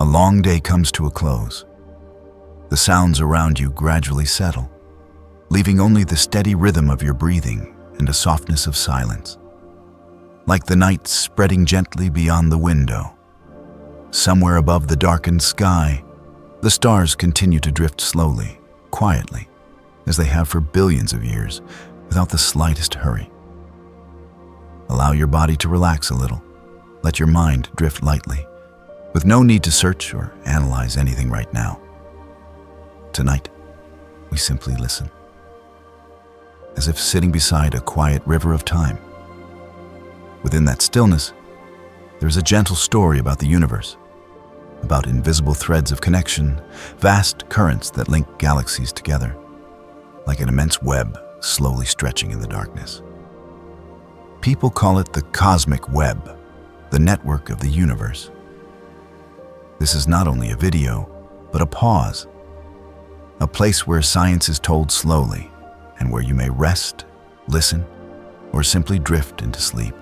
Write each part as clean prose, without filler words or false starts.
long day comes to a close. The sounds around you gradually settle, leaving only the steady rhythm of your breathing and a softness of silence. Like the night spreading gently beyond the window, somewhere above the darkened sky, the stars continue to drift slowly, quietly, as they have for billions of years, without the slightest hurry. Allow your body to relax a little. Let your mind drift lightly, with no need to search or analyze anything right now. Tonight, we simply listen, as if sitting beside a quiet river of time. Within that stillness, there's a gentle story about the universe, about invisible threads of connection, vast currents that link galaxies together, like an immense web slowly stretching in the darkness. People call it the cosmic web, the network of the universe. This is not only a video, but a pause, a place where science is told slowly and where you may rest, listen, or simply drift into sleep,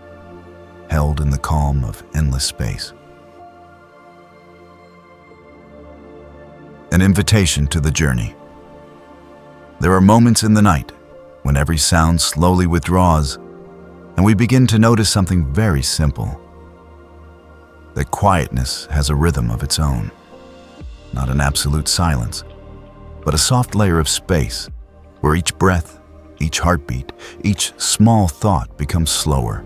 held in the calm of endless space. An invitation to the journey. There are moments in the night when every sound slowly withdraws and we begin to notice something very simple. That quietness has a rhythm of its own, not an absolute silence, but a soft layer of space where each breath, each heartbeat, each small thought becomes slower,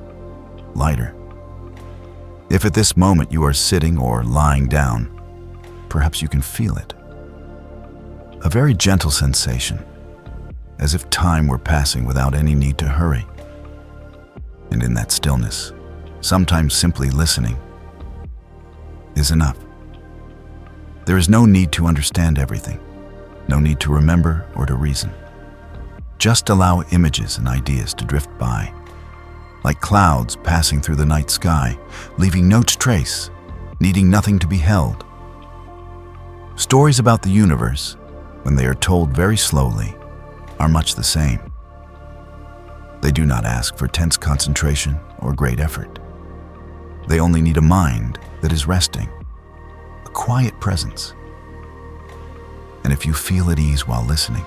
lighter. If at this moment you are sitting or lying down, perhaps you can feel it. A very gentle sensation, as if time were passing without any need to hurry. And in that stillness, sometimes simply listening is enough. There is no need to understand everything, no need to remember or to reason. Just allow images and ideas to drift by, like clouds passing through the night sky, leaving no trace, needing nothing to be held. Stories about the universe, when they are told very slowly, are much the same. They do not ask for tense concentration or great effort. They only need a mind that is resting, a quiet presence. And if you feel at ease while listening,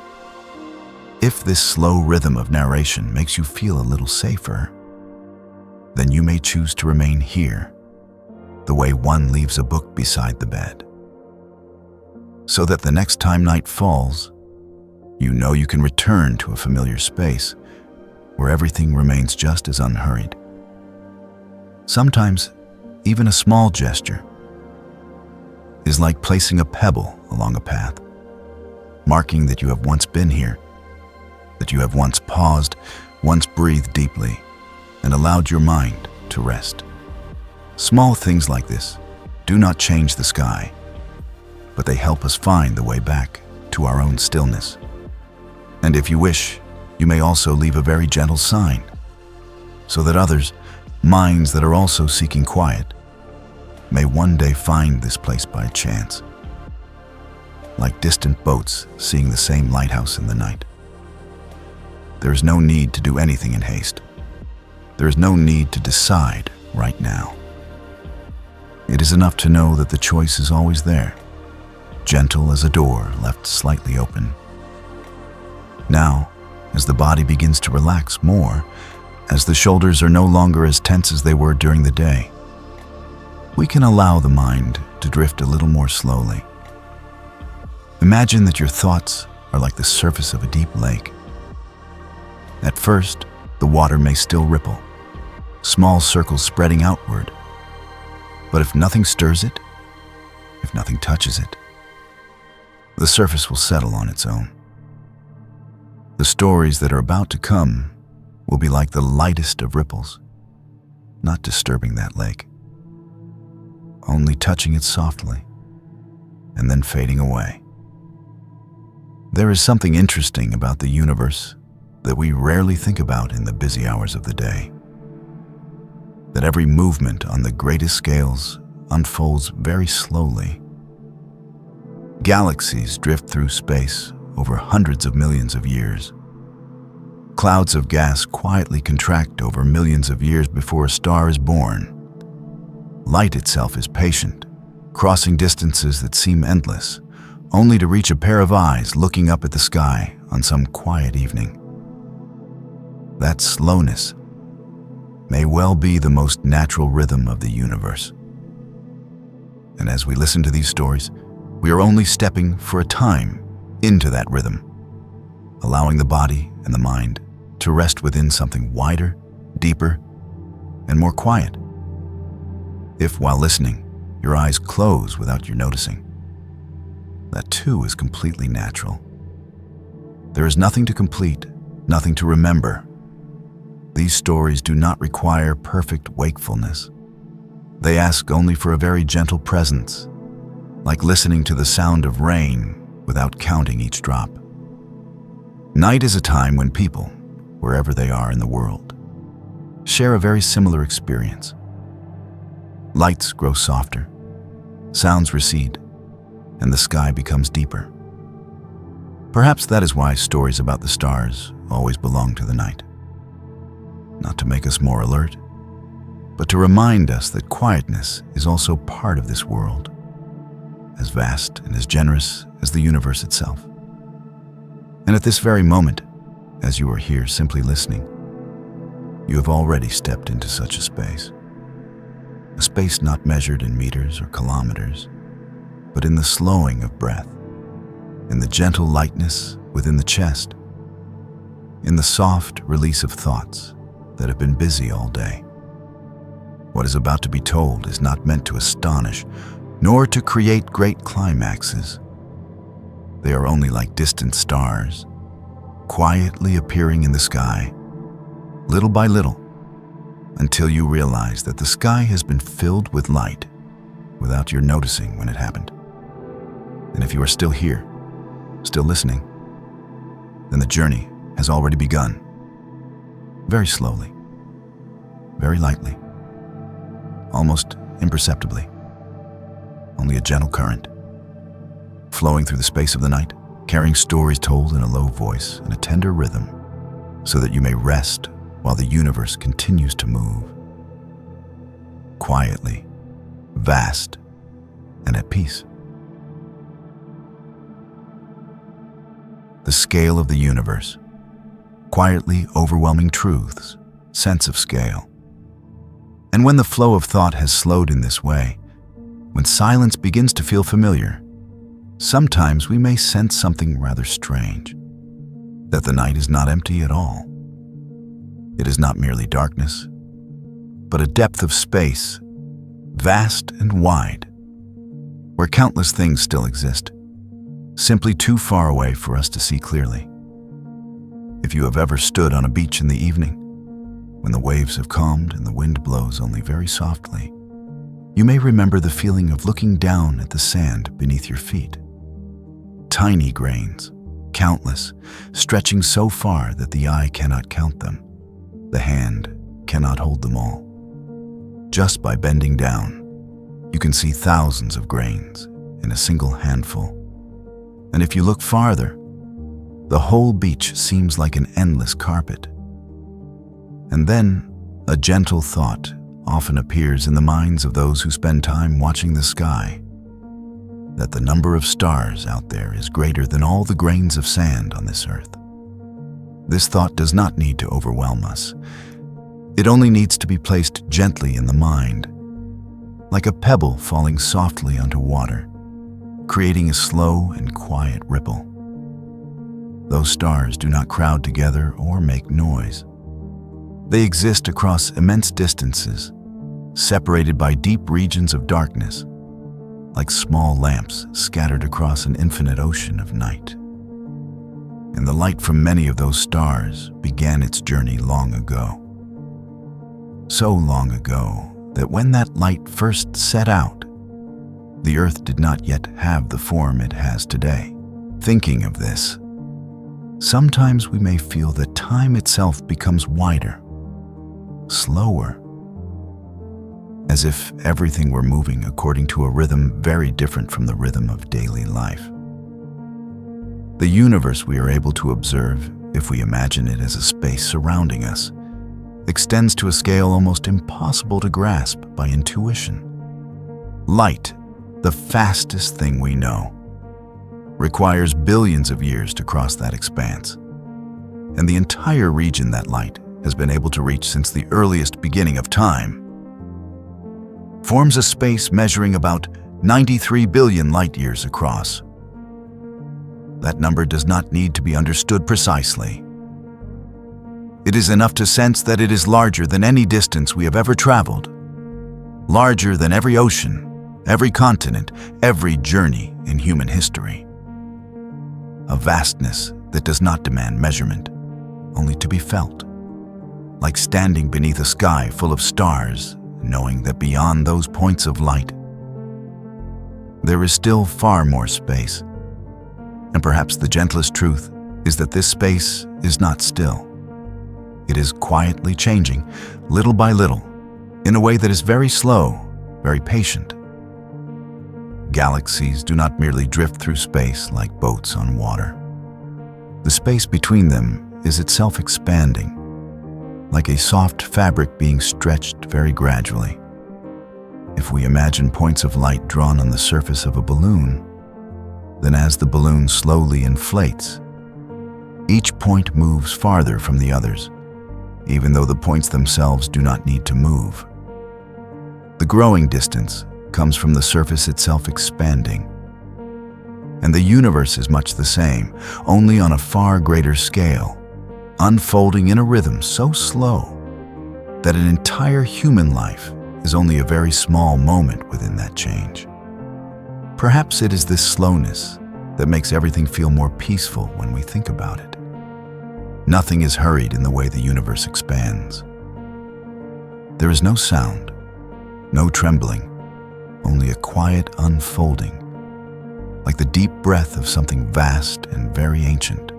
if this slow rhythm of narration makes you feel a little safer, then you may choose to remain here, the way one leaves a book beside the bed. So that the next time night falls, you know you can return to a familiar space where everything remains just as unhurried. Sometimes, even a small gesture is like placing a pebble along a path, marking that you have once been here, that you have once paused, once breathed deeply, and allowed your mind to rest. Small things like this do not change the sky, but they help us find the way back to our own stillness. And if you wish, you may also leave a very gentle sign, so that others, minds that are also seeking quiet, may one day find this place by chance, like distant boats seeing the same lighthouse in the night. There is no need to do anything in haste. There is no need to decide right now. It is enough to know that the choice is always there, gentle as a door left slightly open. Now, as the body begins to relax more, as the shoulders are no longer as tense as they were during the day, we can allow the mind to drift a little more slowly. Imagine that your thoughts are like the surface of a deep lake. At first, the water may still ripple, small circles spreading outward. But if nothing stirs it, if nothing touches it, the surface will settle on its own. The stories that are about to come will be like the lightest of ripples, not disturbing that lake, only touching it softly and then fading away. There is something interesting about the universe that we rarely think about in the busy hours of the day. That every movement on the greatest scales unfolds very slowly. Galaxies drift through space over hundreds of millions of years. Clouds of gas quietly contract over millions of years before a star is born. Light itself is patient, crossing distances that seem endless, only to reach a pair of eyes looking up at the sky on some quiet evening. That slowness may well be the most natural rhythm of the universe. And as we listen to these stories, we are only stepping for a time into that rhythm, allowing the body and the mind to rest within something wider, deeper, and more quiet. If, while listening, your eyes close without your noticing, that too is completely natural. There is nothing to complete, nothing to remember. These stories do not require perfect wakefulness. They ask only for a very gentle presence, like listening to the sound of rain without counting each drop. Night is a time when people, wherever they are in the world, share a very similar experience. Lights grow softer, sounds recede, and the sky becomes deeper. Perhaps that is why stories about the stars always belong to the night. Not to make us more alert, but to remind us that quietness is also part of this world, as vast and as generous as the universe itself. And at this very moment, as you are here simply listening, you have already stepped into such a space not measured in meters or kilometers, but in the slowing of breath, in the gentle lightness within the chest, in the soft release of thoughts that have been busy all day. What is about to be told is not meant to astonish, nor to create great climaxes. They are only like distant stars, quietly appearing in the sky, little by little, until you realize that the sky has been filled with light without your noticing when it happened. And if you are still here, still listening, then the journey has already begun. Very slowly, very lightly, almost imperceptibly. Only a gentle current, flowing through the space of the night, carrying stories told in a low voice and a tender rhythm, so that you may rest while the universe continues to move. Quietly, vast, and at peace. The scale of the universe, quietly overwhelming truths, sense of scale. And when the flow of thought has slowed in this way, when silence begins to feel familiar, sometimes we may sense something rather strange, that the night is not empty at all. It is not merely darkness, but a depth of space, vast and wide, where countless things still exist, simply too far away for us to see clearly. If you have ever stood on a beach in the evening, when the waves have calmed and the wind blows only very softly, you may remember the feeling of looking down at the sand beneath your feet. Tiny grains, countless, stretching so far that the eye cannot count them. The hand cannot hold them all. Just by bending down, you can see thousands of grains in a single handful. And if you look farther, the whole beach seems like an endless carpet. And then a gentle thought often appears in the minds of those who spend time watching the sky, that the number of stars out there is greater than all the grains of sand on this earth. This thought does not need to overwhelm us. It only needs to be placed gently in the mind, like a pebble falling softly onto water, creating a slow and quiet ripple. Those stars do not crowd together or make noise. They exist across immense distances, separated by deep regions of darkness, like small lamps scattered across an infinite ocean of night. And the light from many of those stars began its journey long ago. So long ago that when that light first set out, the earth did not yet have the form it has today. Thinking of this, sometimes we may feel that time itself becomes wider, slower, as if everything were moving according to a rhythm very different from the rhythm of daily life. The universe we are able to observe, if we imagine it as a space surrounding us, extends to a scale almost impossible to grasp by intuition. Light the fastest thing we know, requires billions of years to cross that expanse. And the entire region that light has been able to reach since the earliest beginning of time forms a space measuring about 93 billion light-years across. That number does not need to be understood precisely. It is enough to sense that it is larger than any distance we have ever traveled, larger than every ocean, every continent, every journey in human history. A vastness that does not demand measurement, only to be felt, like standing beneath a sky full of stars, knowing that beyond those points of light, there is still far more space. And perhaps the gentlest truth is that this space is not still. It is quietly changing, little by little, in a way that is very slow, very patient. Galaxies do not merely drift through space like boats on water. The space between them is itself expanding, like a soft fabric being stretched very gradually. If we imagine points of light drawn on the surface of a balloon, then as the balloon slowly inflates, each point moves farther from the others, even though the points themselves do not need to move. The growing distance comes from the surface itself expanding. And the universe is much the same, only on a far greater scale, unfolding in a rhythm so slow that an entire human life is only a very small moment within that change. Perhaps it is this slowness that makes everything feel more peaceful when we think about it. Nothing is hurried in the way the universe expands. There is no sound, no trembling, only a quiet unfolding, like the deep breath of something vast and very ancient.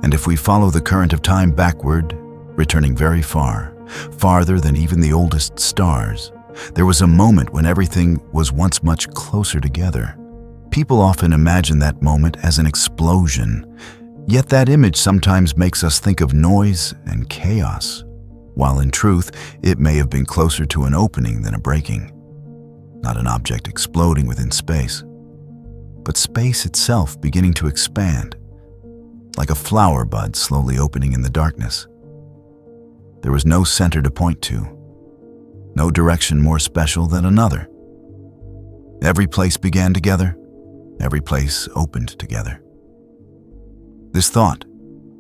And if we follow the current of time backward, returning very far, farther than even the oldest stars, there was a moment when everything was once much closer together. People often imagine that moment as an explosion, yet that image sometimes makes us think of noise and chaos, while in truth, it may have been closer to an opening than a breaking. Not an object exploding within space, but space itself beginning to expand, like a flower bud slowly opening in the darkness. There was no center to point to, no direction more special than another. Every place began together, every place opened together. This thought,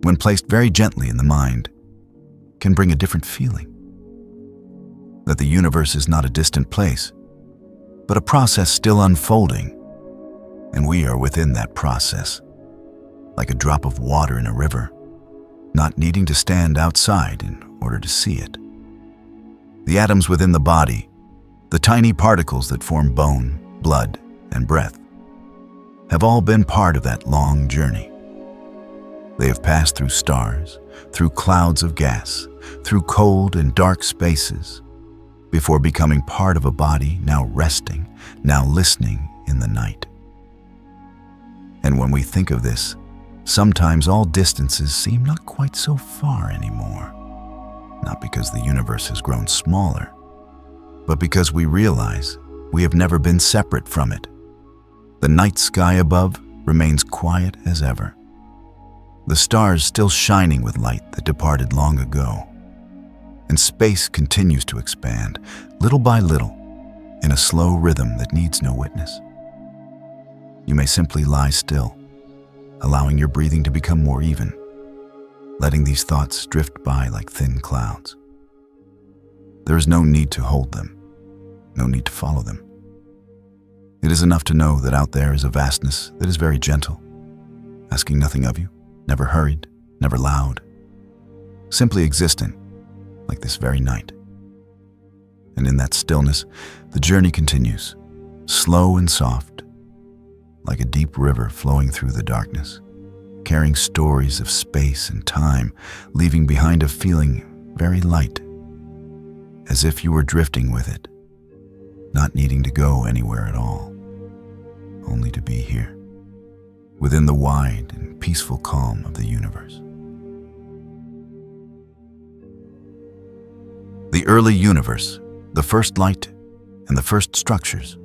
when placed very gently in the mind, can bring a different feeling. That the universe is not a distant place, but a process still unfolding, and we are within that process, like a drop of water in a river, not needing to stand outside in order to see it. The atoms within the body, the tiny particles that form bone, blood, and breath, have all been part of that long journey. They have passed through stars, through clouds of gas, through cold and dark spaces, before becoming part of a body now resting, now listening in the night. And when we think of this, sometimes all distances seem not quite so far anymore. Not because the universe has grown smaller, but because we realize we have never been separate from it. The night sky above remains quiet as ever, the stars still shining with light that departed long ago, and space continues to expand, little by little, in a slow rhythm that needs no witness. You may simply lie still, allowing your breathing to become more even, letting these thoughts drift by like thin clouds. There is no need to hold them, no need to follow them. It is enough to know that out there is a vastness that is very gentle, asking nothing of you, never hurried, never loud, simply existent, like this very night. And in that stillness, the journey continues, slow and soft, like a deep river flowing through the darkness, carrying stories of space and time, leaving behind a feeling very light, as if you were drifting with it, not needing to go anywhere at all, only to be here, within the wide and peaceful calm of the universe. The early universe, the first light, and the first structures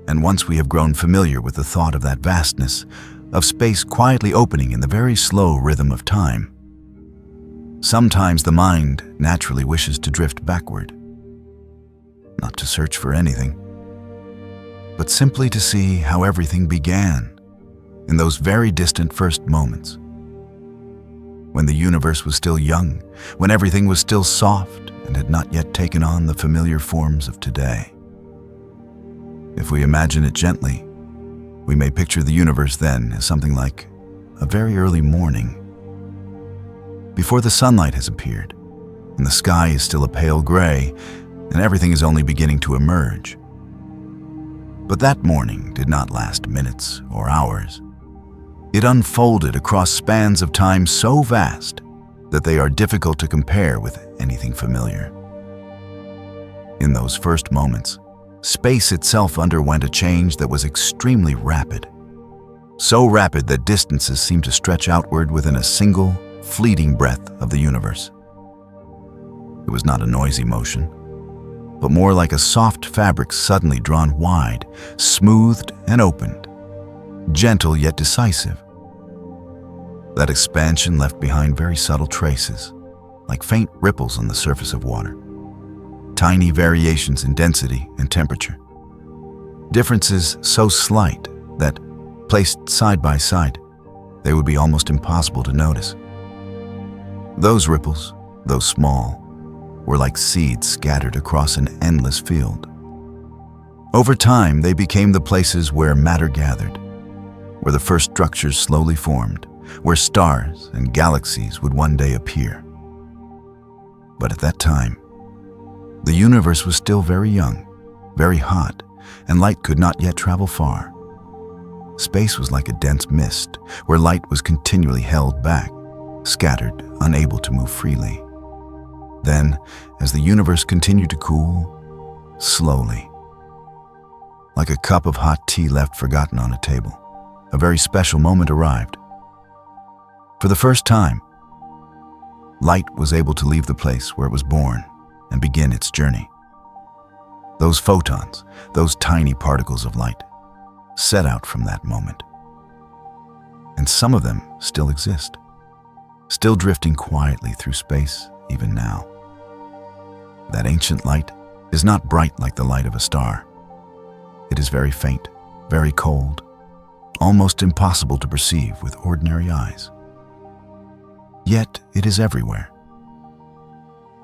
And once we have grown familiar with the thought of that vastness, of space quietly opening in the very slow rhythm of time, sometimes the mind naturally wishes to drift backward, not to search for anything, but simply to see how everything began in those very distant first moments, when the universe was still young, when everything was still soft and had not yet taken on the familiar forms of today. If we imagine it gently, we may picture the universe then as something like a very early morning, before the sunlight has appeared, and the sky is still a pale gray, and everything is only beginning to emerge. But that morning did not last minutes or hours. It unfolded across spans of time so vast that they are difficult to compare with anything familiar. In those first moments, space itself underwent a change that was extremely rapid. So rapid that distances seemed to stretch outward within a single, fleeting breath of the universe. It was not a noisy motion, but more like a soft fabric suddenly drawn wide, smoothed and opened, gentle yet decisive. That expansion left behind very subtle traces, like faint ripples on the surface of water, tiny variations in density and temperature, differences so slight that, placed side by side, they would be almost impossible to notice. Those ripples, though small, were like seeds scattered across an endless field. Over time, they became the places where matter gathered, where the first structures slowly formed, where stars and galaxies would one day appear. But at that time, the universe was still very young, very hot, and light could not yet travel far. Space was like a dense mist, where light was continually held back, scattered, unable to move freely. Then, as the universe continued to cool, slowly, like a cup of hot tea left forgotten on a table, a very special moment arrived. For the first time, light was able to leave the place where it was born and begin its journey. Those photons, those tiny particles of light, set out from that moment. And some of them still exist, still drifting quietly through space even now. That ancient light is not bright like the light of a star. It is very faint, very cold, almost impossible to perceive with ordinary eyes. Yet it is everywhere,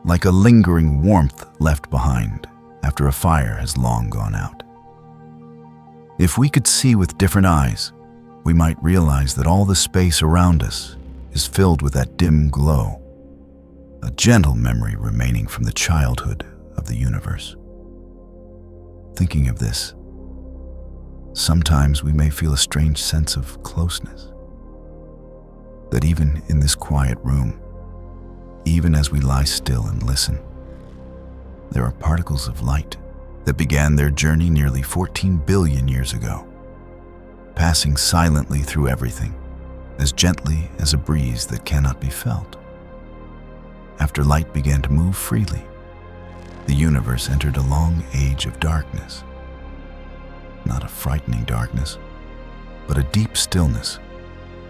like a lingering warmth left behind after a fire has long gone out. If we could see with different eyes, we might realize that all the space around us is filled with that dim glow, a gentle memory remaining from the childhood of the universe. Thinking of this, sometimes we may feel a strange sense of closeness, that even in this quiet room, even as we lie still and listen, there are particles of light that began their journey nearly 14 billion years ago, passing silently through everything, as gently as a breeze that cannot be felt. After light began to move freely, the universe entered a long age of darkness. Not a frightening darkness, but a deep stillness,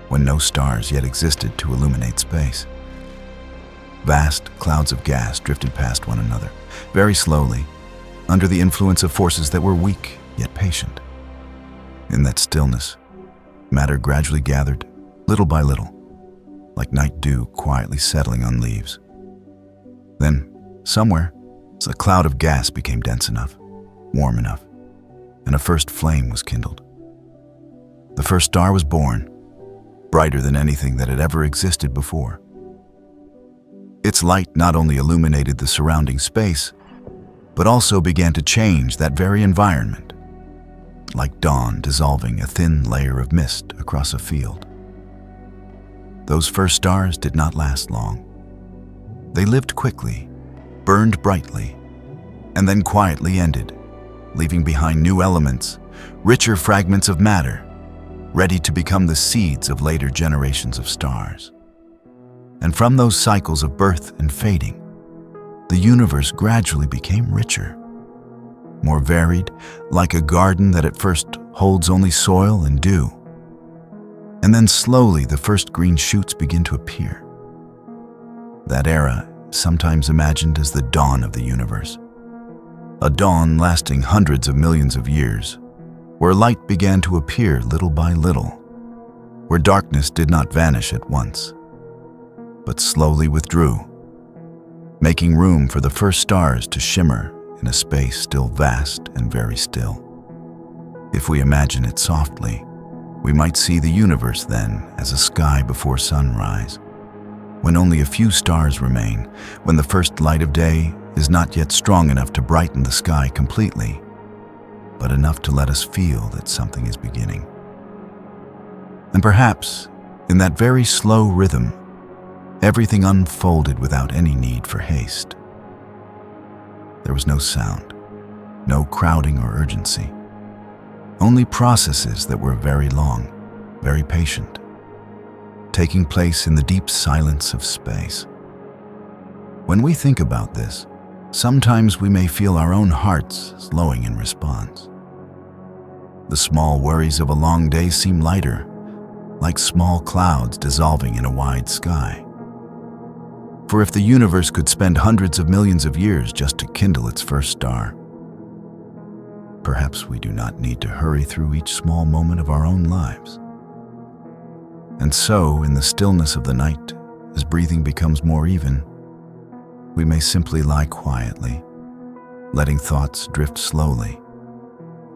when no stars yet existed to illuminate space. Vast clouds of gas drifted past one another, very slowly, under the influence of forces that were weak yet patient. In that stillness, matter gradually gathered, little by little, like night dew quietly settling on leaves. Then, somewhere, a cloud of gas became dense enough, warm enough, and a first flame was kindled. The first star was born, brighter than anything that had ever existed before. Its light not only illuminated the surrounding space, but also began to change that very environment, like dawn dissolving a thin layer of mist across a field. Those first stars did not last long. They lived quickly, burned brightly, and then quietly ended, leaving behind new elements, richer fragments of matter, ready to become the seeds of later generations of stars. And from those cycles of birth and fading, the universe gradually became richer, more varied, like a garden that at first holds only soil and dew. And then slowly the first green shoots begin to appear. That era is sometimes imagined as the dawn of the universe, a dawn lasting hundreds of millions of years, where light began to appear little by little, where darkness did not vanish at once, but slowly withdrew, making room for the first stars to shimmer in a space still vast and very still. If we imagine it softly, we might see the universe then as a sky before sunrise, when only a few stars remain, when the first light of day is not yet strong enough to brighten the sky completely, but enough to let us feel that something is beginning. And perhaps, in that very slow rhythm, everything unfolded without any need for haste. There was no sound, no crowding or urgency, only processes that were very long, very patient, taking place in the deep silence of space. When we think about this, sometimes we may feel our own hearts slowing in response. The small worries of a long day seem lighter, like small clouds dissolving in a wide sky. For if the universe could spend hundreds of millions of years just to kindle its first star, perhaps we do not need to hurry through each small moment of our own lives. And so, in the stillness of the night, as breathing becomes more even, we may simply lie quietly, letting thoughts drift slowly,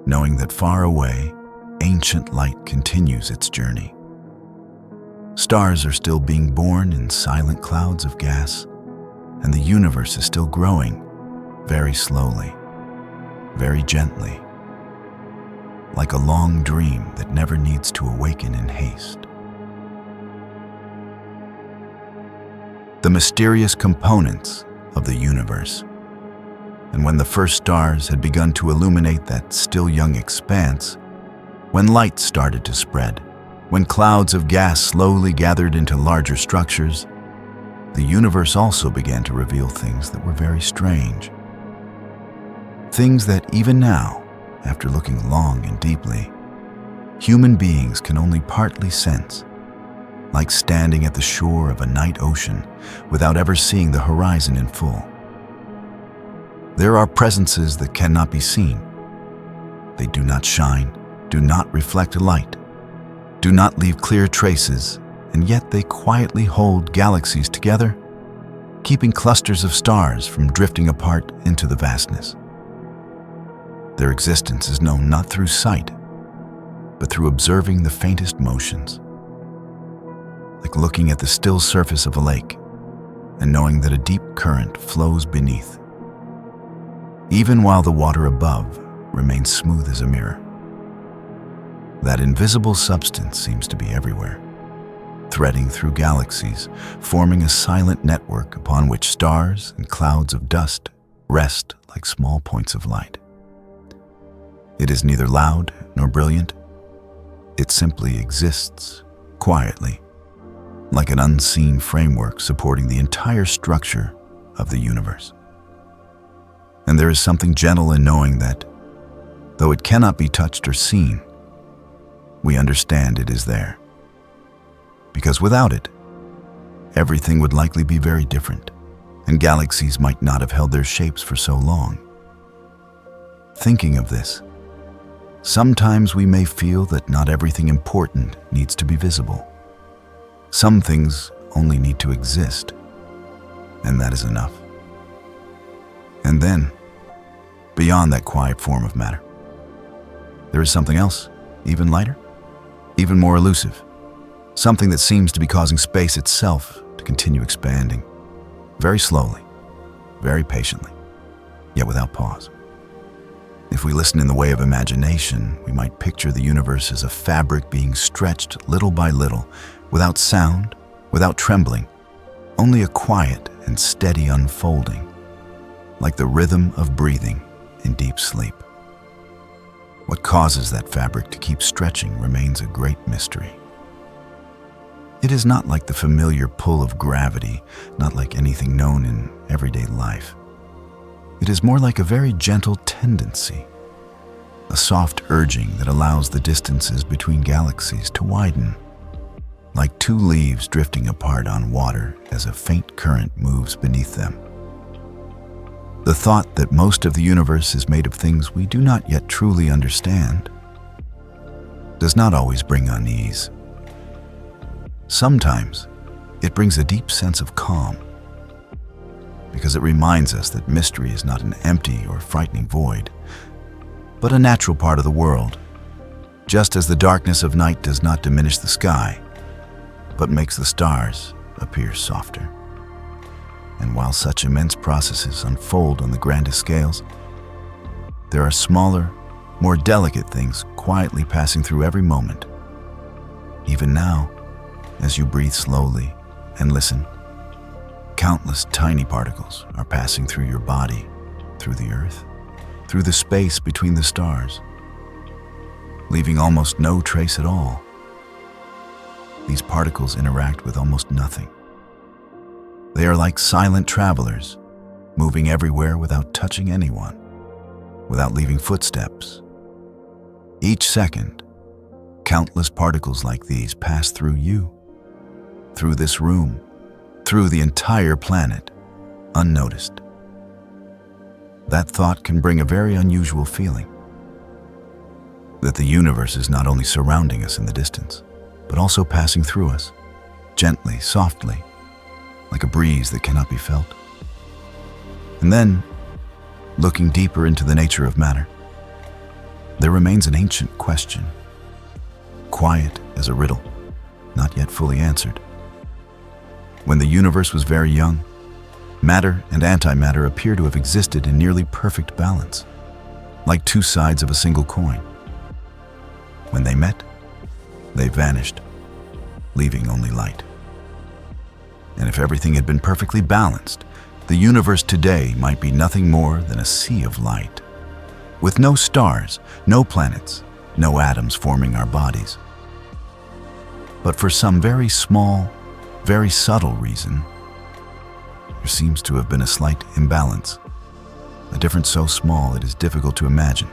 knowing that far away, ancient light continues its journey. Stars are still being born in silent clouds of gas, and the universe is still growing, very slowly, very gently, like a long dream that never needs to awaken in haste. The mysterious components of the universe. And when the first stars had begun to illuminate that still young expanse, when light started to spread, when clouds of gas slowly gathered into larger structures, the universe also began to reveal things that were very strange. Things that even now, after looking long and deeply, human beings can only partly sense, like standing at the shore of a night ocean without ever seeing the horizon in full. There are presences that cannot be seen. They do not shine, do not reflect light, do not leave clear traces, and yet they quietly hold galaxies together, keeping clusters of stars from drifting apart into the vastness. Their existence is known not through sight, but through observing the faintest motions, like looking at the still surface of a lake and knowing that a deep current flows beneath, even while the water above remains smooth as a mirror. That invisible substance seems to be everywhere, threading through galaxies, forming a silent network upon which stars and clouds of dust rest like small points of light. It is neither loud nor brilliant. It simply exists quietly, like an unseen framework supporting the entire structure of the universe. And there is something gentle in knowing that, though it cannot be touched or seen, we understand it is there. Because without it, everything would likely be very different, and galaxies might not have held their shapes for so long. Thinking of this, sometimes we may feel that not everything important needs to be visible. Some things only need to exist, and that is enough. And then, beyond that quiet form of matter, there is something else, even lighter, even more elusive, something that seems to be causing space itself to continue expanding, very slowly, very patiently, yet without pause. If we listen in the way of imagination, we might picture the universe as a fabric being stretched little by little, without sound, without trembling, only a quiet and steady unfolding, like the rhythm of breathing in deep sleep. What causes that fabric to keep stretching remains a great mystery. It is not like the familiar pull of gravity, not like anything known in everyday life. It is more like a very gentle tendency, a soft urging that allows the distances between galaxies to widen, like two leaves drifting apart on water as a faint current moves beneath them. The thought that most of the universe is made of things we do not yet truly understand does not always bring unease. Sometimes it brings a deep sense of calm, because it reminds us that mystery is not an empty or frightening void, but a natural part of the world, just as the darkness of night does not diminish the sky, but makes the stars appear softer. And while such immense processes unfold on the grandest scales, there are smaller, more delicate things quietly passing through every moment. Even now, as you breathe slowly and listen, countless tiny particles are passing through your body, through the earth, through the space between the stars, leaving almost no trace at all. These particles interact with almost nothing. They are like silent travelers, moving everywhere without touching anyone, without leaving footsteps. Each second, countless particles like these pass through you, through this room, through the entire planet, unnoticed. That thought can bring a very unusual feeling, that the universe is not only surrounding us in the distance, but also passing through us, gently, softly, like a breeze that cannot be felt. And then, looking deeper into the nature of matter, there remains an ancient question, quiet as a riddle, not yet fully answered. When the universe was very young, matter and antimatter appear to have existed in nearly perfect balance, like two sides of a single coin. When they met, they vanished, leaving only light. And if everything had been perfectly balanced, the universe today might be nothing more than a sea of light, with no stars, no planets, no atoms forming our bodies. But for some very small, very subtle reason, there seems to have been a slight imbalance, a difference so small it is difficult to imagine,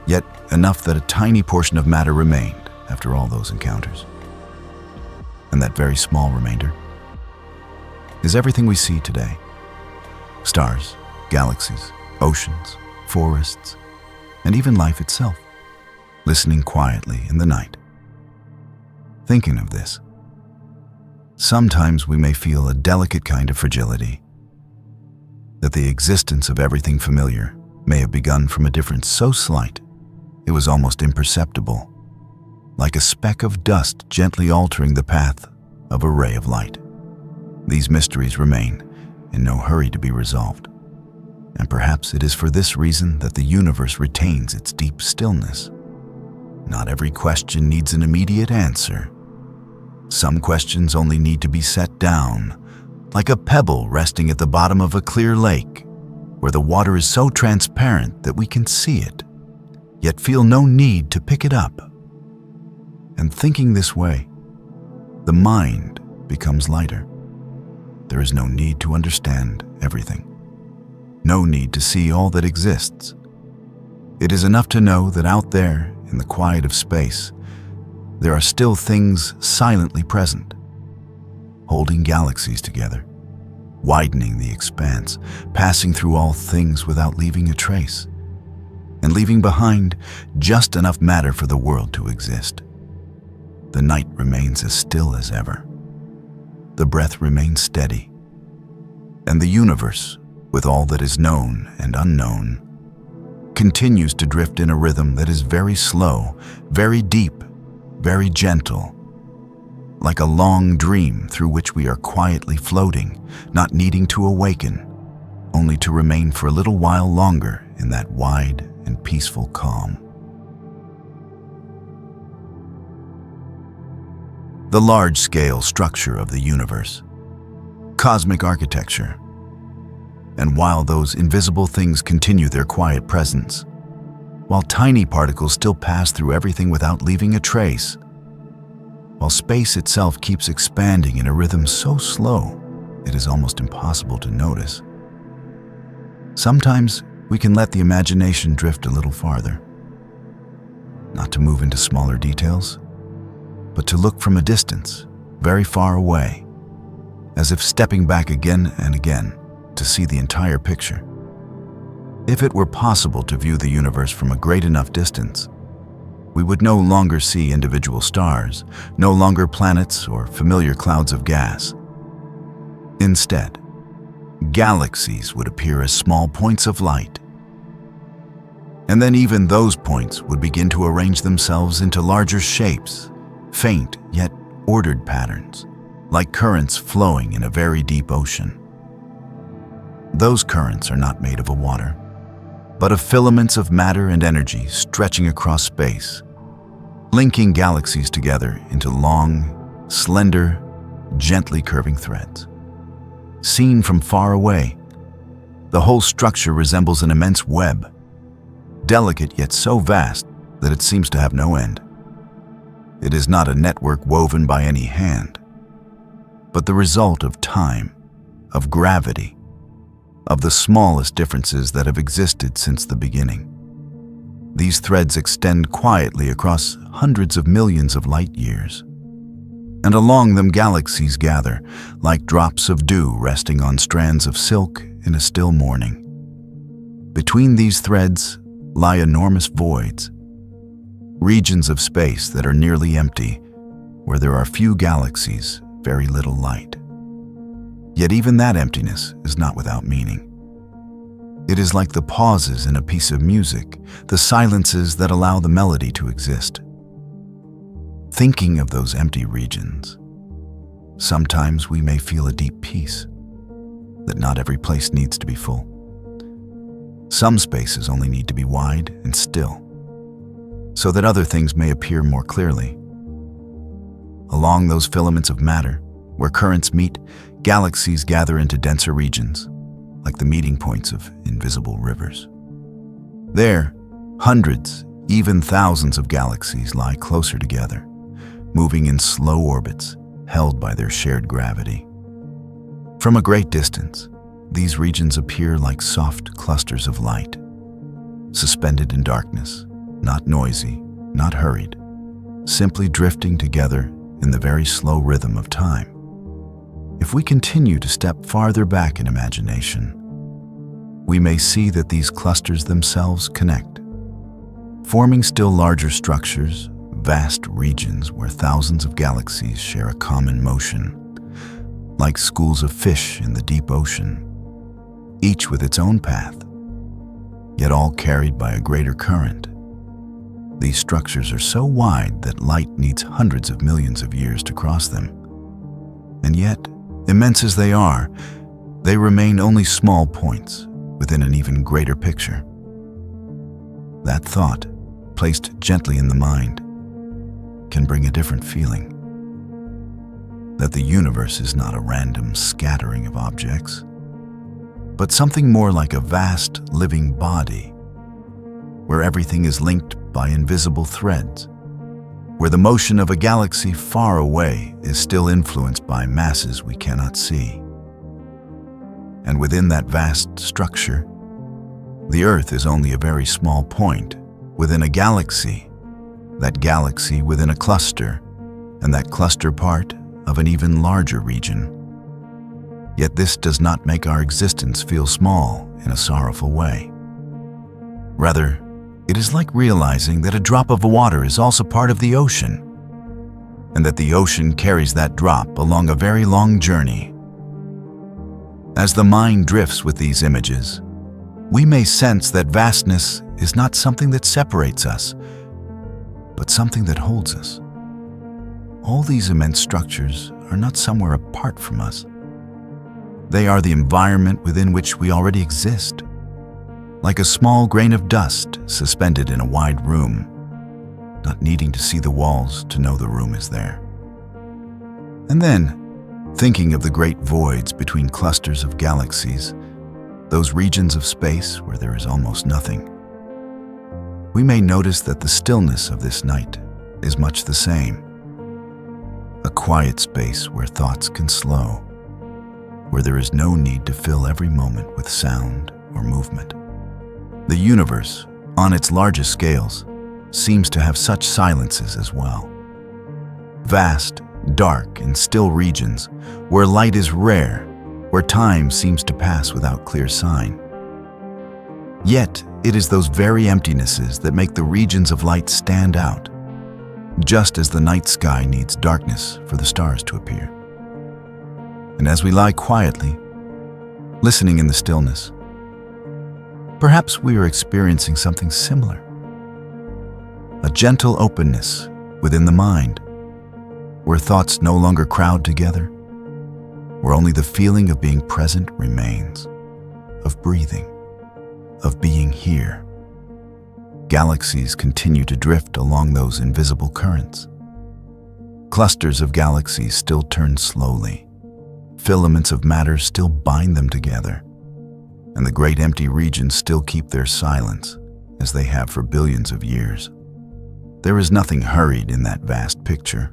yet enough that a tiny portion of matter remained after all those encounters. And that very small remainder is everything we see today. Stars, galaxies, oceans, forests, and even life itself, listening quietly in the night. Thinking of this, sometimes we may feel a delicate kind of fragility, that the existence of everything familiar may have begun from a difference so slight it was almost imperceptible, like a speck of dust gently altering the path of a ray of light. These mysteries remain in no hurry to be resolved, and perhaps it is for this reason that the universe retains its deep stillness. Not every question needs an immediate answer. Some questions only need to be set down, like a pebble resting at the bottom of a clear lake, where the water is so transparent that we can see it, yet feel no need to pick it up. And thinking this way, the mind becomes lighter. There is no need to understand everything, no need to see all that exists. It is enough to know that out there, in the quiet of space, there are still things silently present, holding galaxies together, widening the expanse, passing through all things without leaving a trace, and leaving behind just enough matter for the world to exist. The night remains as still as ever. The breath remains steady, and the universe, with all that is known and unknown, continues to drift in a rhythm that is very slow, very deep, very gentle, like a long dream through which we are quietly floating, not needing to awaken, only to remain for a little while longer in that wide and peaceful calm. The large-scale structure of the universe, cosmic architecture, and while those invisible things continue their quiet presence, while tiny particles still pass through everything without leaving a trace, while space itself keeps expanding in a rhythm so slow it is almost impossible to notice, Sometimes we can let the imagination drift a little farther, not to move into smaller details, but to look from a distance, very far away, as if stepping back again and again to see the entire picture. If it were possible to view the universe from a great enough distance, we would no longer see individual stars, no longer planets or familiar clouds of gas. Instead, galaxies would appear as small points of light. And then even those points would begin to arrange themselves into larger shapes, faint yet ordered patterns, like currents flowing in a very deep ocean. Those currents are not made of water, but of filaments of matter and energy stretching across space, linking galaxies together into long, slender, gently curving threads. Seen from far away, the whole structure resembles an immense web, delicate yet so vast that it seems to have no end. It is not a network woven by any hand, but the result of time, of gravity, of the smallest differences that have existed since the beginning. These threads extend quietly across hundreds of millions of light years, and along them galaxies gather, like drops of dew resting on strands of silk in a still morning. Between these threads lie enormous voids, regions of space that are nearly empty, where there are few galaxies, very little light. Yet even that emptiness is not without meaning. It is like the pauses in a piece of music, the silences that allow the melody to exist. Thinking of those empty regions, sometimes we may feel a deep peace, that not every place needs to be full. Some spaces only need to be wide and still, so that other things may appear more clearly. Along those filaments of matter, where currents meet, galaxies gather into denser regions, like the meeting points of invisible rivers. There, hundreds, even thousands of galaxies lie closer together, moving in slow orbits, held by their shared gravity. From a great distance, these regions appear like soft clusters of light, suspended in darkness, not noisy, not hurried, simply drifting together in the very slow rhythm of time. If we continue to step farther back in imagination, we may see that these clusters themselves connect, forming still larger structures, vast regions where thousands of galaxies share a common motion, like schools of fish in the deep ocean, each with its own path, yet all carried by a greater current. These structures are so wide that light needs hundreds of millions of years to cross them. And yet, immense as they are, they remain only small points within an even greater picture. That thought, placed gently in the mind, can bring a different feeling. That the universe is not a random scattering of objects, but something more like a vast living body, where everything is linked by invisible threads, where the motion of a galaxy far away is still influenced by masses we cannot see. And within that vast structure, the Earth is only a very small point within a galaxy, that galaxy within a cluster, and that cluster part of an even larger region. Yet this does not make our existence feel small in a sorrowful way. Rather, it is like realizing that a drop of water is also part of the ocean, and that the ocean carries that drop along a very long journey. As the mind drifts with these images, we may sense that vastness is not something that separates us, but something that holds us. All these immense structures are not somewhere apart from us. They are the environment within which we already exist, like a small grain of dust suspended in a wide room, not needing to see the walls to know the room is there. And then, thinking of the great voids between clusters of galaxies, those regions of space where there is almost nothing, we may notice that the stillness of this night is much the same. A quiet space where thoughts can slow, where there is no need to fill every moment with sound or movement. The universe, on its largest scales, seems to have such silences as well. Vast, dark, and still regions where light is rare, where time seems to pass without clear sign. Yet, it is those very emptinesses that make the regions of light stand out, just as the night sky needs darkness for the stars to appear. And as we lie quietly, listening in the stillness, perhaps we are experiencing something similar. A gentle openness within the mind, where thoughts no longer crowd together, where only the feeling of being present remains, of breathing, of being here. Galaxies continue to drift along those invisible currents. Clusters of galaxies still turn slowly. Filaments of matter still bind them together. And the great empty regions still keep their silence, as they have for billions of years. There is nothing hurried in that vast picture.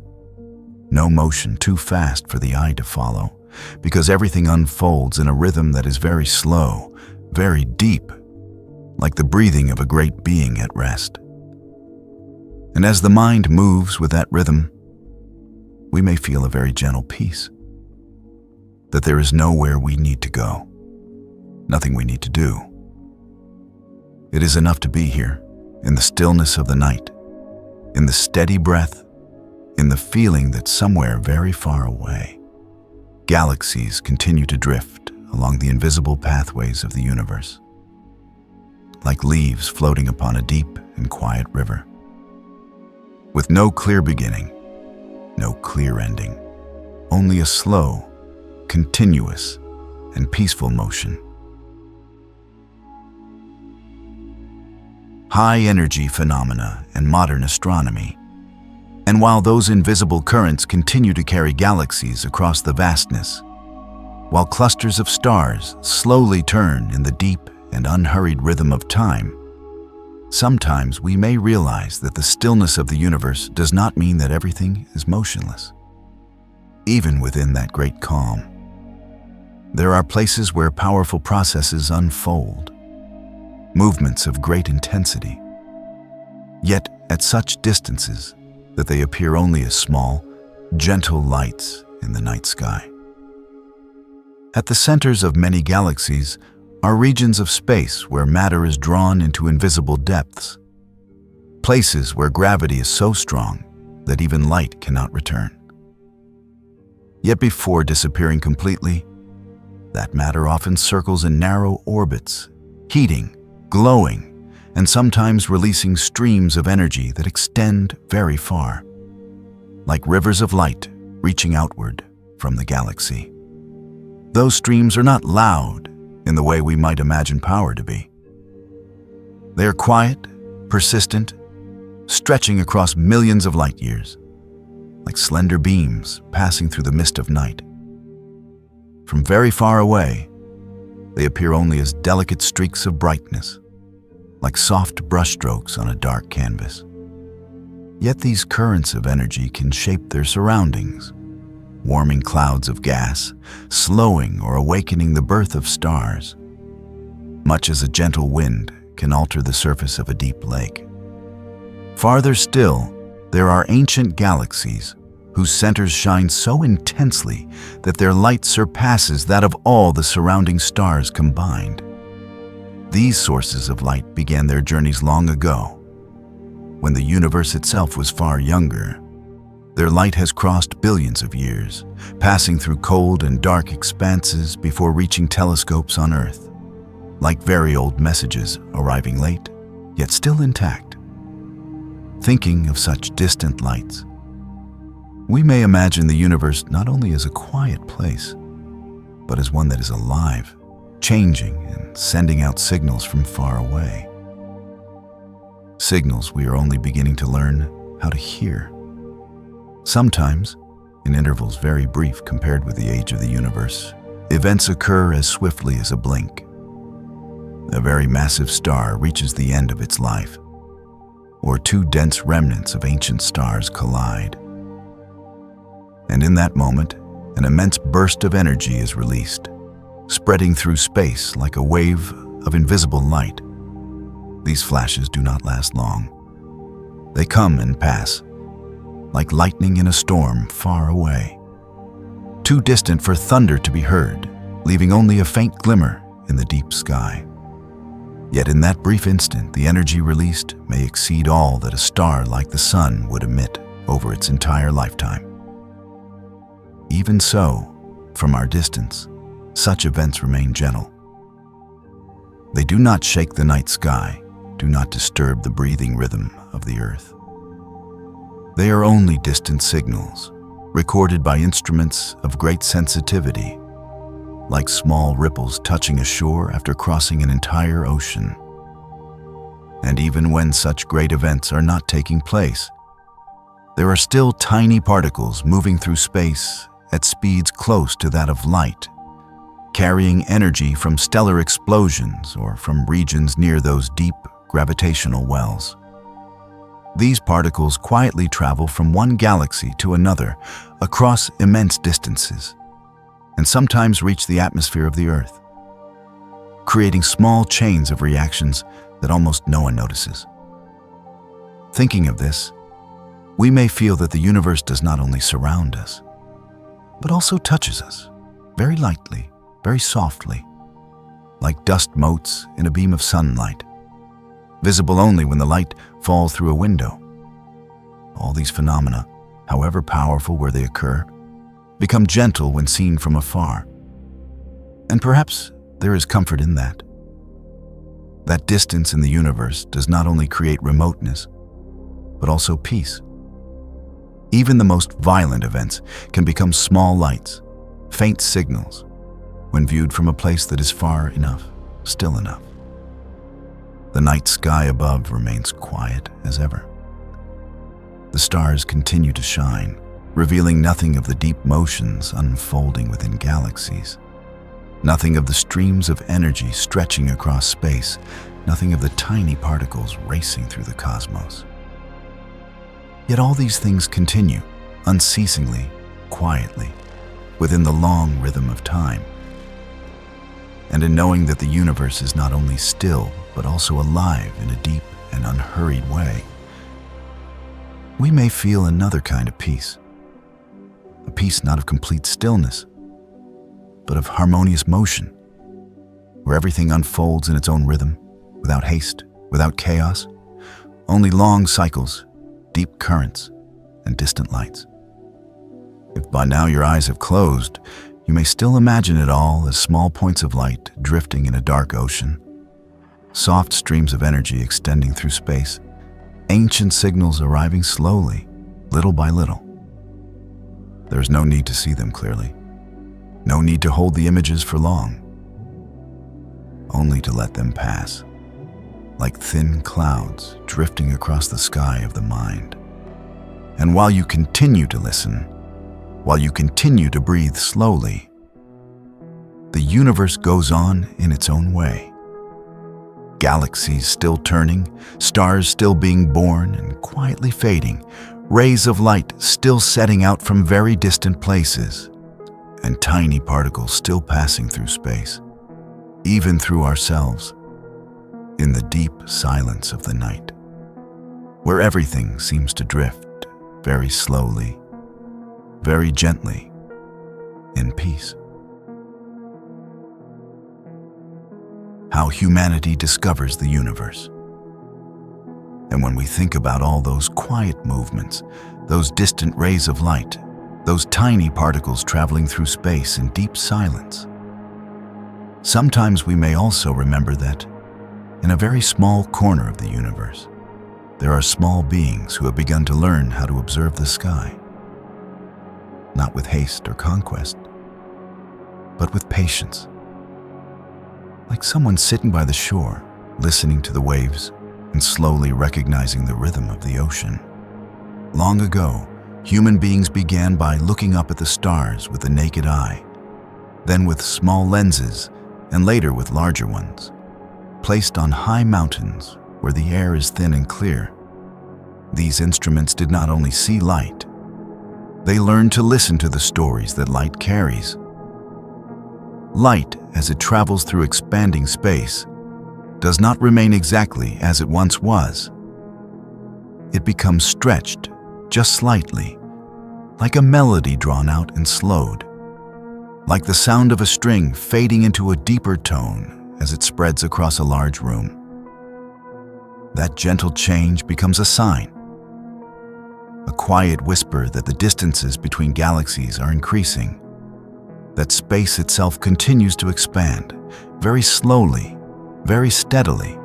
No motion too fast for the eye to follow, because everything unfolds in a rhythm that is very slow, very deep, like the breathing of a great being at rest. And as the mind moves with that rhythm, we may feel a very gentle peace, that there is nowhere we need to go, nothing we need to do. It is enough to be here, in the stillness of the night, in the steady breath, in the feeling that somewhere very far away, galaxies continue to drift along the invisible pathways of the universe, like leaves floating upon a deep and quiet river, with no clear beginning, no clear ending, only a slow, continuous, and peaceful motion. High-energy phenomena and modern astronomy. And while those invisible currents continue to carry galaxies across the vastness, while clusters of stars slowly turn in the deep and unhurried rhythm of time, sometimes we may realize that the stillness of the universe does not mean that everything is motionless. Even within that great calm, there are places where powerful processes unfold, movements of great intensity, yet at such distances that they appear only as small, gentle lights in the night sky. At the centers of many galaxies are regions of space where matter is drawn into invisible depths, places where gravity is so strong that even light cannot return. Yet before disappearing completely, that matter often circles in narrow orbits, heating, glowing, and sometimes releasing streams of energy that extend very far, like rivers of light reaching outward from the galaxy. Those streams are not loud in the way we might imagine power to be. They are quiet, persistent, stretching across millions of light years, like slender beams passing through the mist of night. From very far away, they appear only as delicate streaks of brightness, like soft brushstrokes on a dark canvas. Yet these currents of energy can shape their surroundings, warming clouds of gas, slowing or awakening the birth of stars, much as a gentle wind can alter the surface of a deep lake. Farther still, there are ancient galaxies whose centers shine so intensely that their light surpasses that of all the surrounding stars combined. These sources of light began their journeys long ago, when the universe itself was far younger. Their light has crossed billions of years, passing through cold and dark expanses before reaching telescopes on Earth, like very old messages arriving late, yet still intact. Thinking of such distant lights, we may imagine the universe not only as a quiet place, but as one that is alive, changing and sending out signals from far away. Signals we are only beginning to learn how to hear. Sometimes, in intervals very brief compared with the age of the universe, events occur as swiftly as a blink. A very massive star reaches the end of its life, or two dense remnants of ancient stars collide. And in that moment, an immense burst of energy is released, spreading through space like a wave of invisible light. These flashes do not last long. They come and pass, like lightning in a storm far away, too distant for thunder to be heard, leaving only a faint glimmer in the deep sky. Yet in that brief instant, the energy released may exceed all that a star like the sun would emit over its entire lifetime. Even so, from our distance, such events remain gentle. They do not shake the night sky, do not disturb the breathing rhythm of the earth. They are only distant signals, recorded by instruments of great sensitivity, like small ripples touching a shore after crossing an entire ocean. And even when such great events are not taking place, there are still tiny particles moving through space at speeds close to that of light, carrying energy from stellar explosions or from regions near those deep gravitational wells. These particles quietly travel from one galaxy to another across immense distances, and sometimes reach the atmosphere of the Earth, creating small chains of reactions that almost no one notices. Thinking of this, we may feel that the universe does not only surround us, but also touches us, very lightly, very softly, like dust motes in a beam of sunlight, visible only when the light falls through a window. All these phenomena, however powerful where they occur, become gentle when seen from afar. And perhaps there is comfort in that. That distance in the universe does not only create remoteness, but also peace. Even the most violent events can become small lights, faint signals, when viewed from a place that is far enough, still enough. The night sky above remains quiet as ever. The stars continue to shine, revealing nothing of the deep motions unfolding within galaxies, nothing of the streams of energy stretching across space, nothing of the tiny particles racing through the cosmos. Yet all these things continue, unceasingly, quietly, within the long rhythm of time. And in knowing that the universe is not only still, but also alive in a deep and unhurried way, we may feel another kind of peace. A peace not of complete stillness, but of harmonious motion, where everything unfolds in its own rhythm, without haste, without chaos, only long cycles, deep currents, and distant lights. If by now your eyes have closed, you may still imagine it all as small points of light drifting in a dark ocean, soft streams of energy extending through space, ancient signals arriving slowly, little by little. There is no need to see them clearly, no need to hold the images for long, only to let them pass, like thin clouds drifting across the sky of the mind. And while you continue to listen, while you continue to breathe slowly, the universe goes on in its own way. Galaxies still turning, stars still being born and quietly fading, rays of light still setting out from very distant places, and tiny particles still passing through space, even through ourselves, in the deep silence of the night, where everything seems to drift very slowly, very gently, in peace. How humanity discovers the universe. And when we think about all those quiet movements, those distant rays of light, those tiny particles traveling through space in deep silence, sometimes we may also remember that in a very small corner of the universe, there are small beings who have begun to learn how to observe the sky, not with haste or conquest, but with patience. Like someone sitting by the shore, listening to the waves and slowly recognizing the rhythm of the ocean. Long ago, human beings began by looking up at the stars with the naked eye, then with small lenses, and later with larger ones, placed on high mountains where the air is thin and clear. These instruments did not only see light, they learned to listen to the stories that light carries. Light, as it travels through expanding space, does not remain exactly as it once was. It becomes stretched just slightly, like a melody drawn out and slowed, like the sound of a string fading into a deeper tone as it spreads across a large room. That gentle change becomes a sign, a quiet whisper that the distances between galaxies are increasing, that space itself continues to expand, very slowly, very steadily,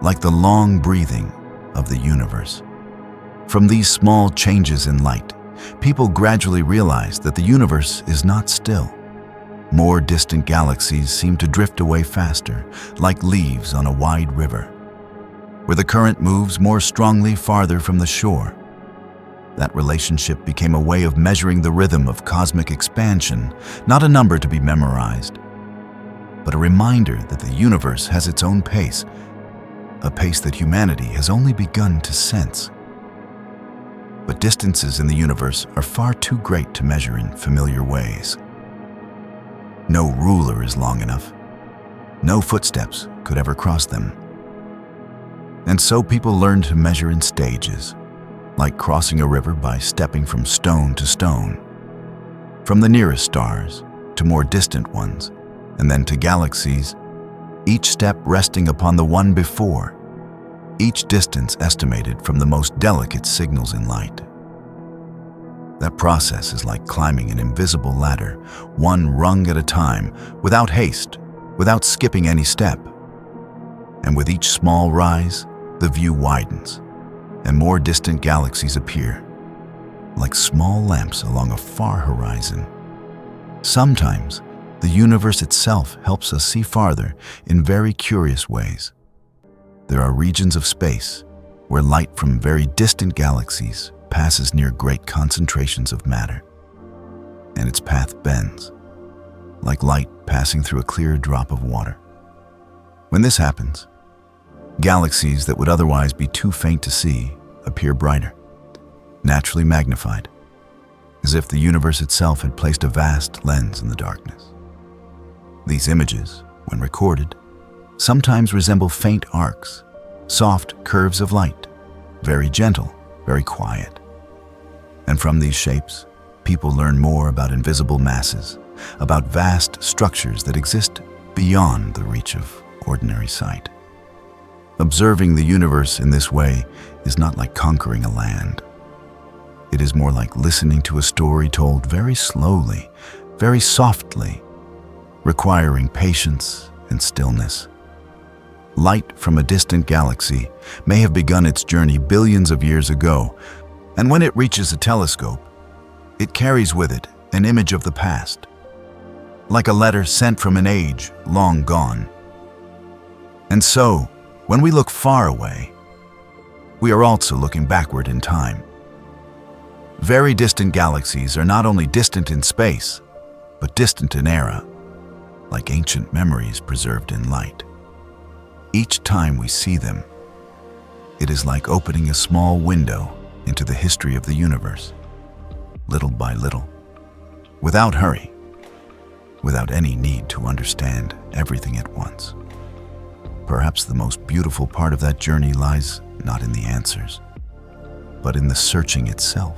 like the long breathing of the universe. From these small changes in light, people gradually realize that the universe is not still. More distant galaxies seem to drift away faster, like leaves on a wide river, where the current moves more strongly farther from the shore. That relationship became a way of measuring the rhythm of cosmic expansion, not a number to be memorized, but a reminder that the universe has its own pace, a pace that humanity has only begun to sense. But distances in the universe are far too great to measure in familiar ways. No ruler is long enough. No footsteps could ever cross them. And so people learn to measure in stages, like crossing a river by stepping from stone to stone, from the nearest stars to more distant ones, and then to galaxies, each step resting upon the one before, each distance estimated from the most delicate signals in light. That process is like climbing an invisible ladder, one rung at a time, without haste, without skipping any step. And with each small rise, the view widens, and more distant galaxies appear, like small lamps along a far horizon. Sometimes, the universe itself helps us see farther in very curious ways. There are regions of space where light from very distant galaxies passes near great concentrations of matter, and its path bends, like light passing through a clear drop of water. When this happens, galaxies that would otherwise be too faint to see appear brighter, naturally magnified, as if the universe itself had placed a vast lens in the darkness. These images, when recorded, sometimes resemble faint arcs, soft curves of light, very gentle, very quiet. And from these shapes, people learn more about invisible masses, about vast structures that exist beyond the reach of ordinary sight. Observing the universe in this way is not like conquering a land. It is more like listening to a story told very slowly, very softly, requiring patience and stillness. Light from a distant galaxy may have begun its journey billions of years ago, and when it reaches a telescope, it carries with it an image of the past, like a letter sent from an age long gone. And so, when we look far away, we are also looking backward in time. Very distant galaxies are not only distant in space, but distant in era, like ancient memories preserved in light. Each time we see them, it is like opening a small window into the history of the universe, little by little, without hurry, without any need to understand everything at once. Perhaps the most beautiful part of that journey lies not in the answers, but in the searching itself.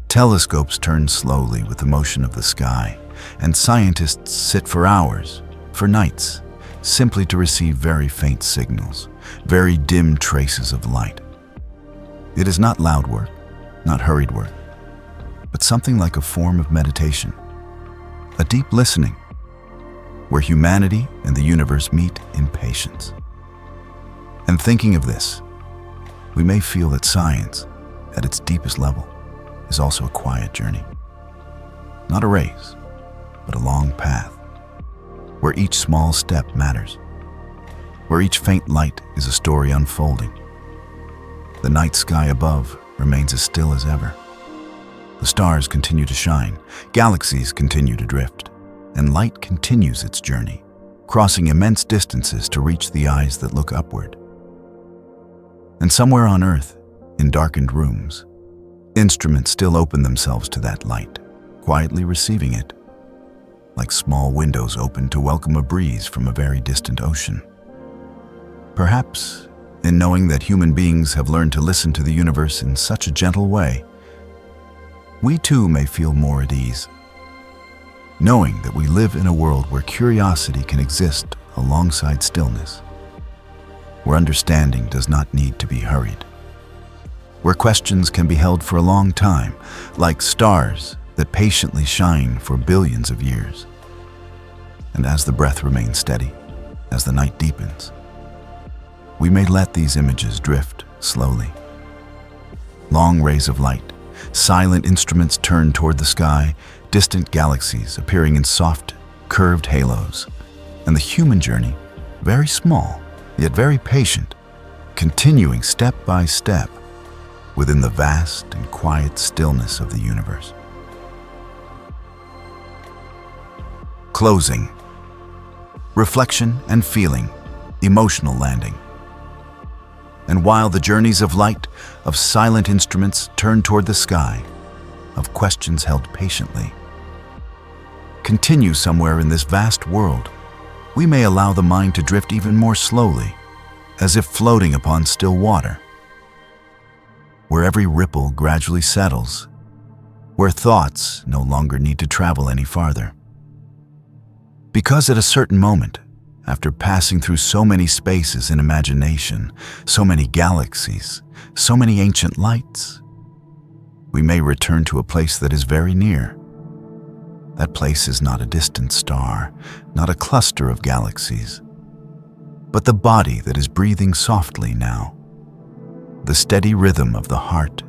Telescopes turn slowly with the motion of the sky, and scientists sit for hours, for nights, simply to receive very faint signals, very dim traces of light. It is not loud work, not hurried work, but something like a form of meditation, a deep listening, where humanity and the universe meet in patience. And thinking of this, we may feel that science, at its deepest level, is also a quiet journey. Not a race, but a long path, where each small step matters, where each faint light is a story unfolding. The night sky above remains as still as ever. The stars continue to shine, galaxies continue to drift, and light continues its journey, crossing immense distances to reach the eyes that look upward. And somewhere on Earth, in darkened rooms, instruments still open themselves to that light, quietly receiving it. like small windows open to welcome a breeze from a very distant ocean. Perhaps, in knowing that human beings have learned to listen to the universe in such a gentle way, we too may feel more at ease, knowing that we live in a world where curiosity can exist alongside stillness, where understanding does not need to be hurried, where questions can be held for a long time, like stars that patiently shine for billions of years. And as the breath remains steady, as the night deepens, we may let these images drift slowly. Long rays of light, silent instruments turned toward the sky, distant galaxies appearing in soft, curved halos, and the human journey, very small, yet very patient, continuing step by step within the vast and quiet stillness of the universe. Closing. Reflection and feeling, emotional landing. And while the journeys of light, of silent instruments turn toward the sky, of questions held patiently, continue somewhere in this vast world, we may allow the mind to drift even more slowly, as if floating upon still water, where every ripple gradually settles, where thoughts no longer need to travel any farther. Because at a certain moment, after passing through so many spaces in imagination, so many galaxies, so many ancient lights, we may return to a place that is very near. That place is not a distant star, not a cluster of galaxies, but the body that is breathing softly now. The steady rhythm of the heart,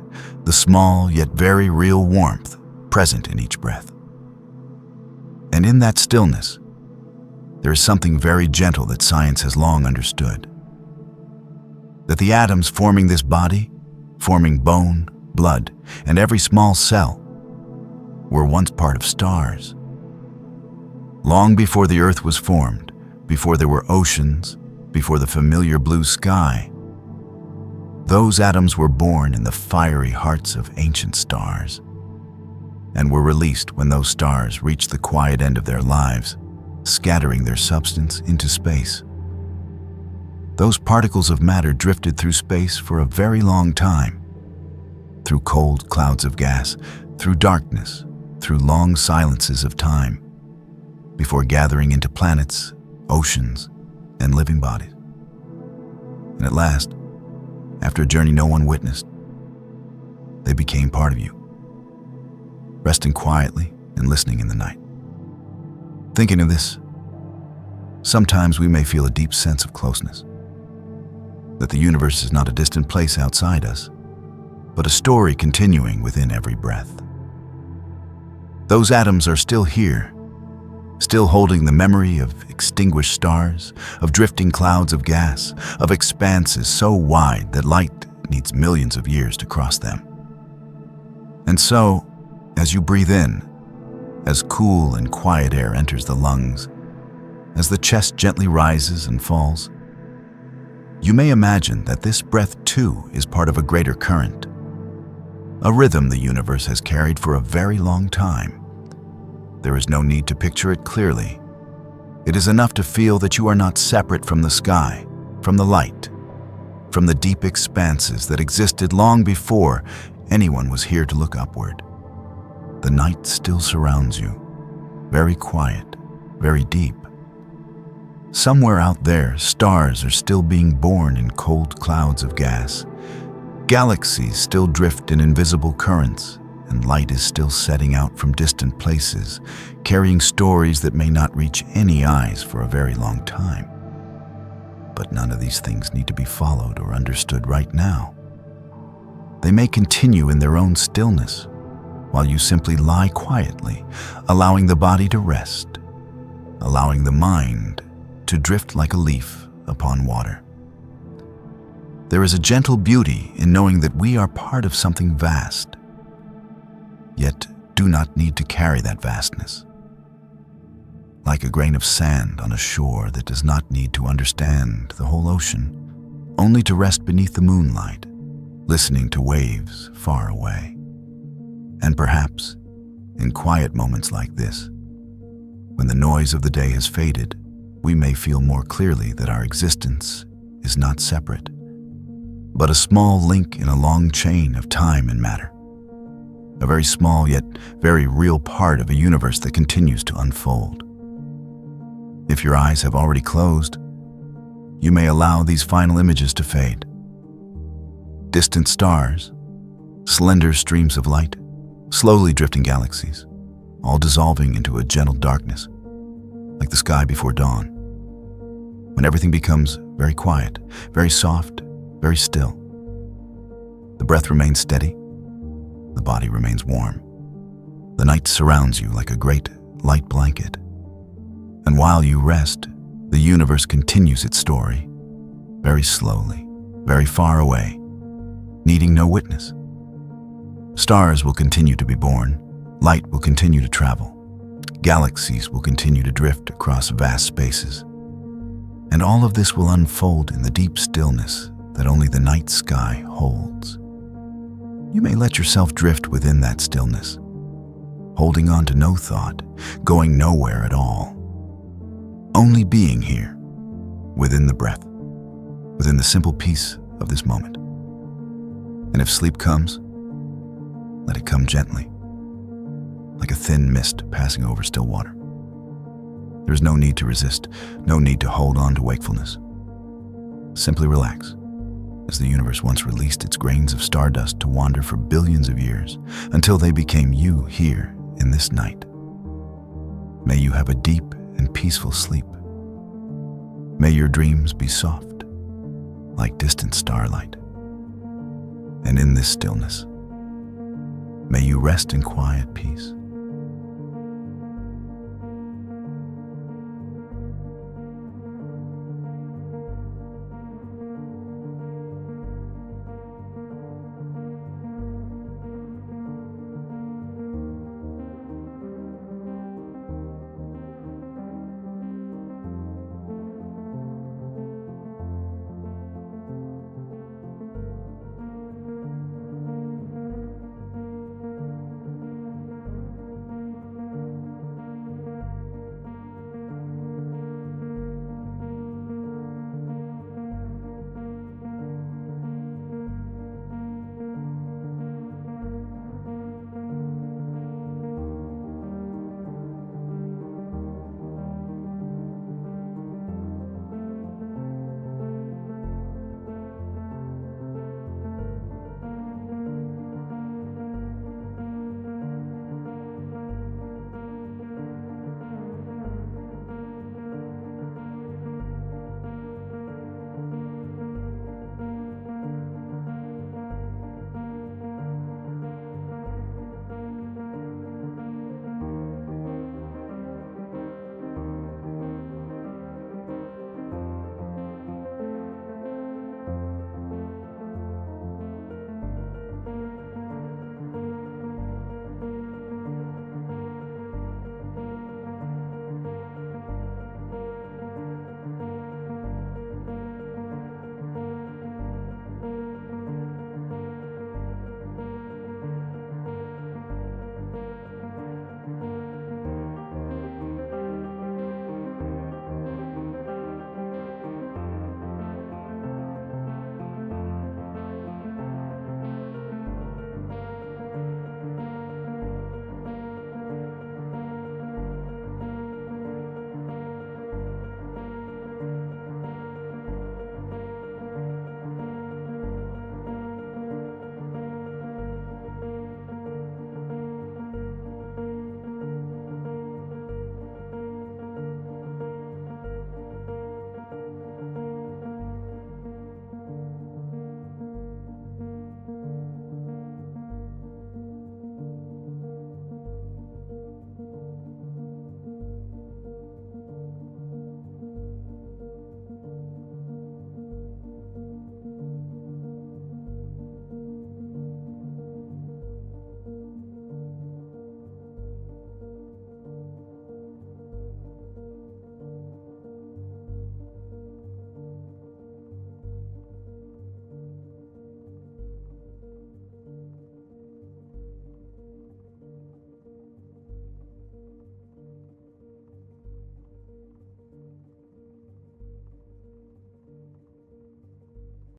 the small yet very real warmth present in each breath. And in that stillness, there is something very gentle that science has long understood. That the atoms forming this body, forming bone, blood, and every small cell, were once part of stars. Long before the earth was formed, before there were oceans, before the familiar blue sky, those atoms were born in the fiery hearts of ancient stars, and were released when those stars reached the quiet end of their lives, scattering their substance into space. Those particles of matter drifted through space for a very long time, through cold clouds of gas, through darkness, through long silences of time, before gathering into planets, oceans, and living bodies. And at last, after a journey no one witnessed, they became part of you, resting quietly and listening in the night. Thinking of this, sometimes we may feel a deep sense of closeness, that the universe is not a distant place outside us, but a story continuing within every breath. Those atoms are still here, still holding the memory of extinguished stars, of drifting clouds of gas, of expanses so wide that light needs millions of years to cross them. And so, as you breathe in, as cool and quiet air enters the lungs, as the chest gently rises and falls, you may imagine that this breath too is part of a greater current, a rhythm the universe has carried for a very long time. There is no need to picture it clearly. It is enough to feel that you are not separate from the sky, from the light, from the deep expanses that existed long before anyone was here to look upward. The night still surrounds you, very quiet, very deep. Somewhere out there, stars are still being born in cold clouds of gas. Galaxies still drift in invisible currents, and light is still setting out from distant places, carrying stories that may not reach any eyes for a very long time. But none of these things need to be followed or understood right now. They may continue in their own stillness, while you simply lie quietly, allowing the body to rest, allowing the mind to drift like a leaf upon water. There is a gentle beauty in knowing that we are part of something vast, yet do not need to carry that vastness. Like a grain of sand on a shore that does not need to understand the whole ocean, only to rest beneath the moonlight, listening to waves far away. And perhaps, in quiet moments like this, When the noise of the day has faded, we may feel more clearly that our existence is not separate, but a small link in a long chain of time and matter. A very small yet very real part of a universe that continues to unfold. If your eyes have already closed, you may allow these final images to fade. Distant stars, slender streams of light, slowly drifting galaxies, all dissolving into a gentle darkness, like the sky before dawn. When everything becomes very quiet, very soft, very still, the breath remains steady, the body remains warm. The night surrounds you like a great light blanket. And while you rest, the universe continues its story, very slowly, very far away, needing no witness. Stars will continue to be born, light will continue to travel, galaxies will continue to drift across vast spaces. And all of this will unfold in the deep stillness that only the night sky holds. You may let yourself drift within that stillness, holding on to no thought, going nowhere at all. Only being here, within the breath, within the simple peace of this moment. And if sleep comes, let it come gently, like a thin mist passing over still water. There is no need to resist, no need to hold on to wakefulness. Simply relax, as the universe once released its grains of stardust to wander for billions of years until they became you here in this night. May you have a deep and peaceful sleep. May your dreams be soft, like distant starlight. And in this stillness, may you rest in quiet peace.